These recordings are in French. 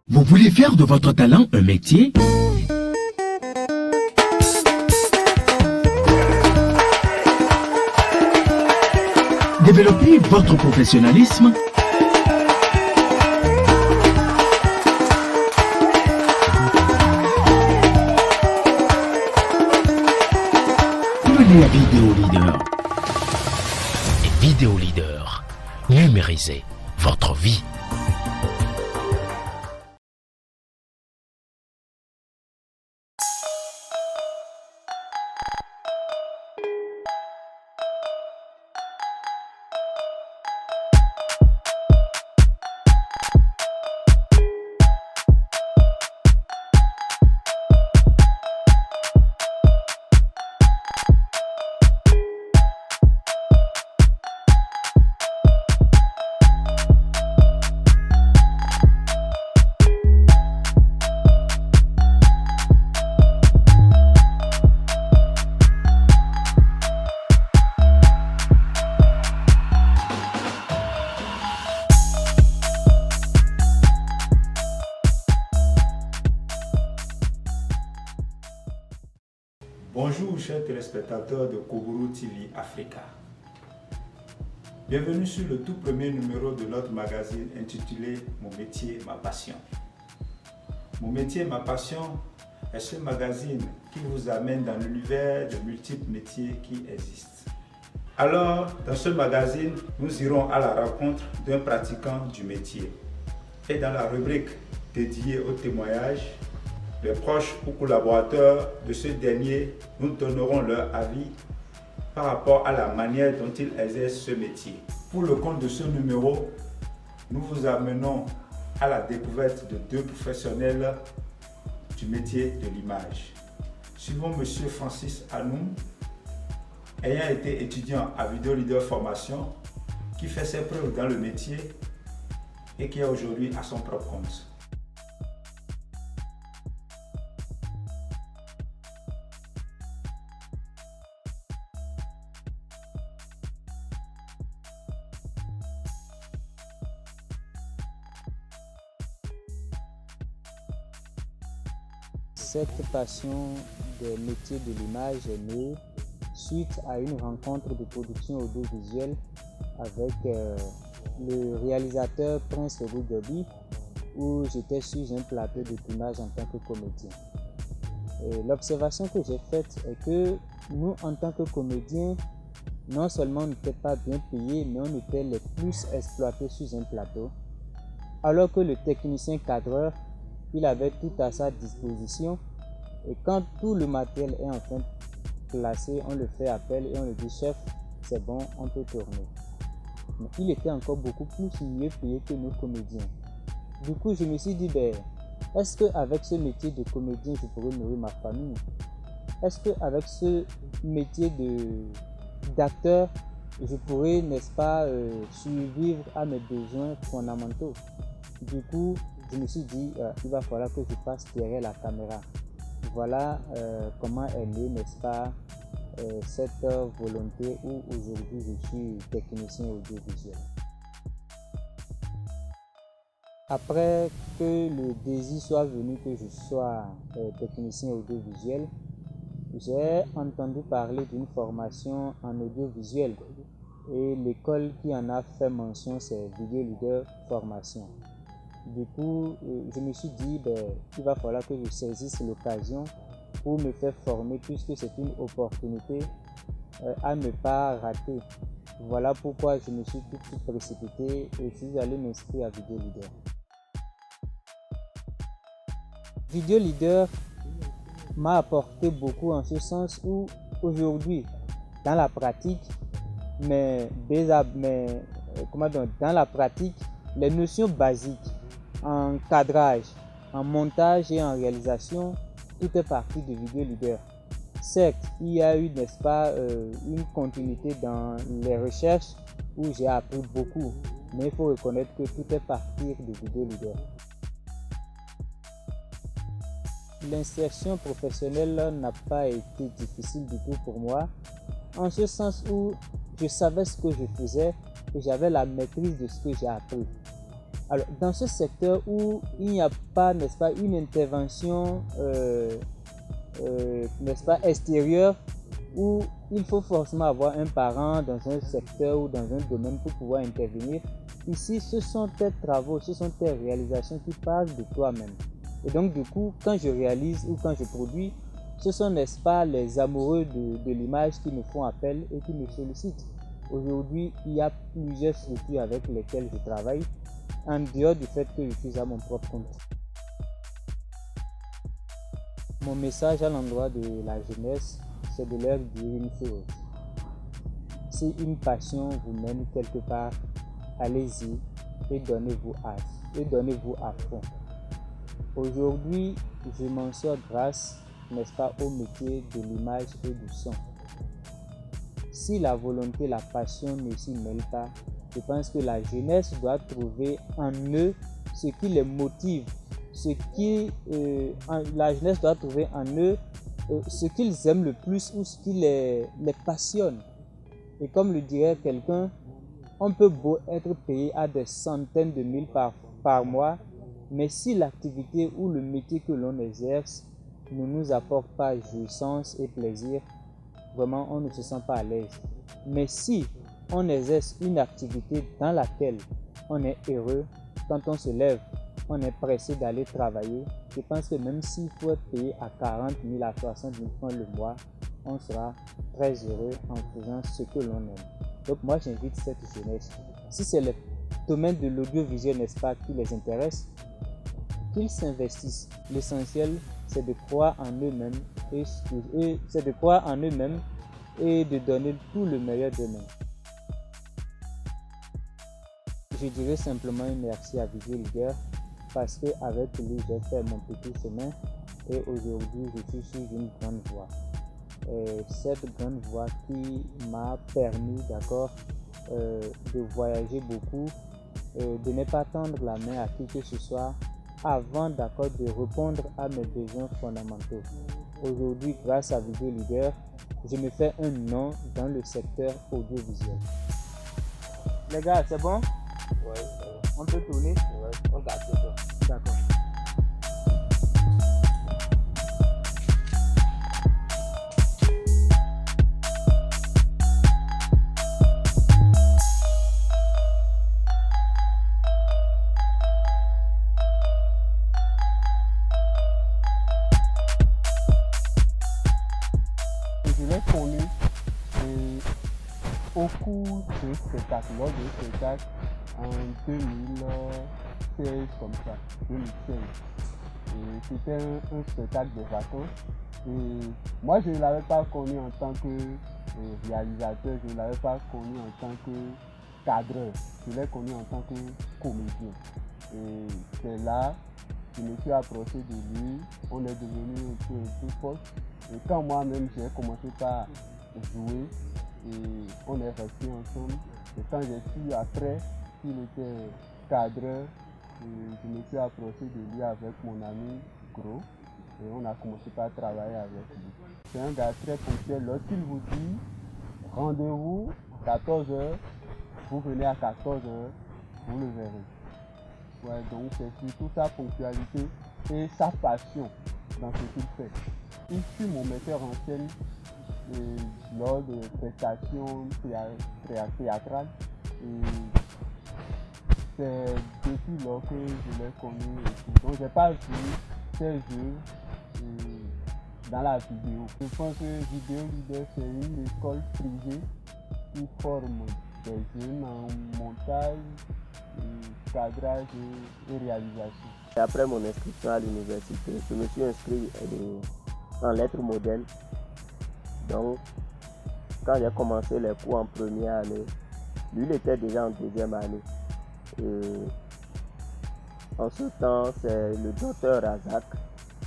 Vous voulez faire de votre talent un métier? Développer votre professionnalisme? Venez à Vidéo Leader. Et Vidéo Leader, numérisez votre vie. Bonjour chers téléspectateurs de Kogoro TV Africa. Bienvenue sur le tout premier numéro de notre magazine intitulé Mon métier, ma passion. Mon métier, ma passion est ce magazine qui vous amène dans l'univers de multiples métiers qui existent. Alors, dans ce magazine, nous irons à la rencontre d'un pratiquant du métier. Et dans la rubrique dédiée au témoignage, les proches ou collaborateurs de ce dernier nous donneront leur avis par rapport à la manière dont ils exercent ce métier. Pour le compte de ce numéro, nous vous amenons à la découverte de deux professionnels du métier de l'image. Suivons M. Francis Anoum, ayant été étudiant à Vidéo Leader Formation, qui fait ses preuves dans le métier et qui est aujourd'hui à son propre compte. Cette passion des métiers de l'image est née suite à une rencontre de production audiovisuelle avec le réalisateur Prince Rugobi, où j'étais sur un plateau de tournage en tant que comédien. L'observation que j'ai faite est que nous, en tant que comédiens, non seulement on n'était pas bien payés, mais on était les plus exploités sur un plateau, alors que le technicien cadreur, il avait tout à sa disposition, et quand tout le matériel est enfin placé, on le fait appel et on le dit chef, c'est bon, on peut tourner. Mais il était encore beaucoup plus mieux payé que nos comédiens. Du coup, je me suis dit, est-ce qu'avec ce métier de comédien, je pourrais nourrir ma famille? Est-ce qu'avec ce métier d'acteur, je pourrais, n'est-ce pas, survivre à mes besoins fondamentaux? Du coup, je me suis dit, il va falloir que je passe derrière la caméra. Voilà comment est née, n'est-ce pas, cette volonté où aujourd'hui je suis technicien audiovisuel. Après que le désir soit venu que je sois technicien audiovisuel, j'ai entendu parler d'une formation en audiovisuel et l'école qui en a fait mention, c'est Vidéo Leader Formation. Du coup, je me suis dit, il va falloir que je saisisse l'occasion pour me faire former puisque c'est une opportunité à ne pas rater. Voilà pourquoi je me suis tout de suite précipité et je suis allé m'inscrire à Vidéo Leader. Vidéo Leader m'a apporté beaucoup en ce sens où aujourd'hui, dans la pratique, dans la pratique, les notions basiques en cadrage, en montage et en réalisation, tout est parti de Vidéo Leader. Certes, il y a eu, n'est-ce pas, une continuité dans les recherches où j'ai appris beaucoup, mais il faut reconnaître que tout est parti de Vidéo Leader. l'insertion professionnelle n'a pas été difficile du tout pour moi, en ce sens où je savais ce que je faisais et j'avais la maîtrise de ce que j'ai appris. Alors, dans ce secteur où il n'y a pas, n'est-ce pas, une intervention, n'est-ce pas, extérieure, où il faut forcément avoir un parent dans un secteur ou dans un domaine pour pouvoir intervenir, ici, ce sont tes travaux, ce sont tes réalisations qui parlent de toi-même. Et donc, du coup, quand je réalise ou quand je produis, ce sont, n'est-ce pas, les amoureux de l'image qui me font appel et qui me sollicitent. Aujourd'hui, il y a plusieurs structures avec lesquelles je travaille, en dehors du fait que je suis à mon propre compte. Mon message à l'endroit de la jeunesse, c'est de leur dire une chose. Si une passion vous mène quelque part, allez-y et donnez-vous à fond. Aujourd'hui, je m'en sors grâce, n'est-ce pas, au métier de l'image et du son. Si la volonté, la passion ne s'y mêle pas, je pense que la jeunesse doit trouver en eux ce qui les motive, la jeunesse doit trouver en eux ce qu'ils aiment le plus ou ce qui les passionne. Et comme le dirait quelqu'un, on peut beau être payé à des centaines de mille par mois, mais si l'activité ou le métier que l'on exerce ne nous apporte pas jouissance et plaisir, vraiment on ne se sent pas à l'aise. Mais si on exerce une activité dans laquelle on est heureux, quand on se lève, on est pressé d'aller travailler, je pense que même s'il faut être payé à 40 000 à 60 000 francs le mois, on sera très heureux en faisant ce que l'on aime. Donc moi j'invite cette jeunesse, si c'est le domaine de l'audiovisuel, n'est-ce pas, qui les intéresse, qu'ils s'investissent. L'essentiel, c'est de croire en eux-mêmes et de donner tout le meilleur d'eux-mêmes. Je dirais simplement un merci à Vidéo Leader parce qu'avec lui, j'ai fait mon petit chemin et aujourd'hui, je suis sur une grande voie. Et cette grande voie qui m'a permis, de voyager beaucoup, de ne pas tendre la main à qui que ce soit avant, de répondre à mes besoins fondamentaux. Aujourd'hui, grâce à Vidéo Leader, je me fais un nom dans le secteur audiovisuel. Les gars, c'est bon? Ouais, on peut tourner? Ouais, on garde ça. D'accord. Je l'ai connu au cours de spectacle, lors de spectacle en 2016 comme ça, 2016. C'était un spectacle de vacances et moi je ne l'avais pas connu en tant que réalisateur, je ne l'avais pas connu en tant que cadreur, je l'ai connu en tant que comédien. Et c'est là je me suis approché de lui, on est devenu un peu proches. Et quand moi-même j'ai commencé par jouer, et on est resté ensemble. Et quand j'ai su après qu'il était cadreur, je me suis approché de lui avec mon ami Gros et on a commencé par travailler avec lui. C'est un gars très ponctuel. Lorsqu'il vous dit rendez-vous 14h, vous venez à 14h, vous le verrez. Ouais, donc c'est surtout sa ponctualité et sa passion dans ce qu'il fait. Il fut mon metteur en scène lors de prestations théâtrales. C'est depuis lors que je l'ai connu. Donc je n'ai pas vu ces jeux dans la vidéo. Je pense que Vidéo Leader, c'est une école privée qui forme des jeunes en montage, cadrage et réalisation. Et après mon inscription à l'université, je me suis inscrit en lettres modernes. Donc, quand j'ai commencé les cours en première année, lui il était déjà en deuxième année. Et en ce temps, c'est le docteur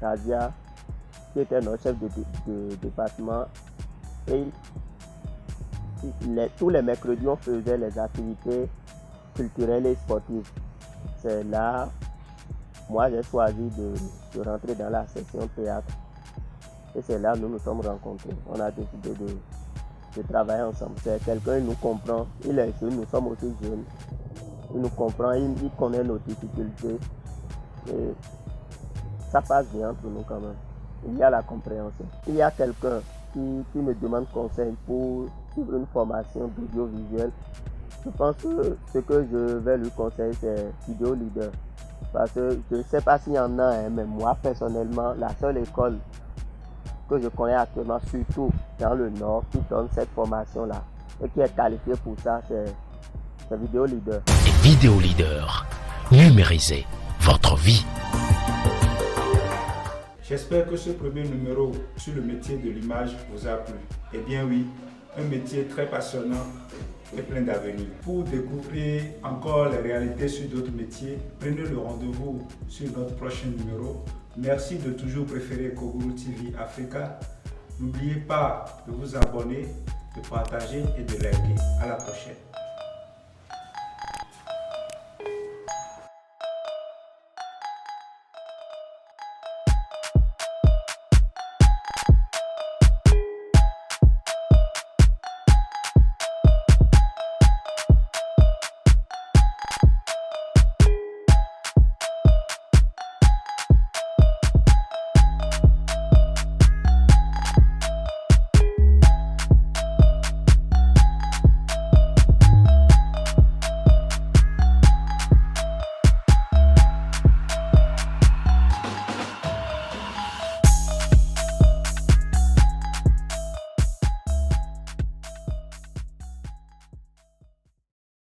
Razia, qui était notre chef de département. Et tous les mercredis, on faisait les activités culturelles et sportives. C'est là moi j'ai choisi de rentrer dans la section théâtre. Et c'est là que nous nous sommes rencontrés. On a décidé de travailler ensemble. C'est quelqu'un qui nous comprend. Il est jeune, nous sommes aussi jeunes. Il nous comprend, il connaît nos difficultés. Et ça passe bien entre nous quand même. Il y a la compréhension. Il y a quelqu'un qui me demande conseil pour suivre une formation d'audiovisuel. Je pense que ce que je vais lui conseiller, c'est Vidéo Leader. Parce que je ne sais pas s'il y en a, mais moi personnellement, la seule école que je connais actuellement, surtout dans le Nord, qui donne cette formation-là et qui est qualifiée pour ça, c'est Vidéo Leader. Vidéo Leader, numérisez votre vie. J'espère que ce premier numéro sur le métier de l'image vous a plu. Eh bien oui, un métier très passionnant et plein d'avenir. Pour découvrir encore les réalités sur d'autres métiers, prenez le rendez-vous sur notre prochain numéro. Merci de toujours préférer Koguru TV Africa. N'oubliez pas de vous abonner, de partager et de liker. À la prochaine.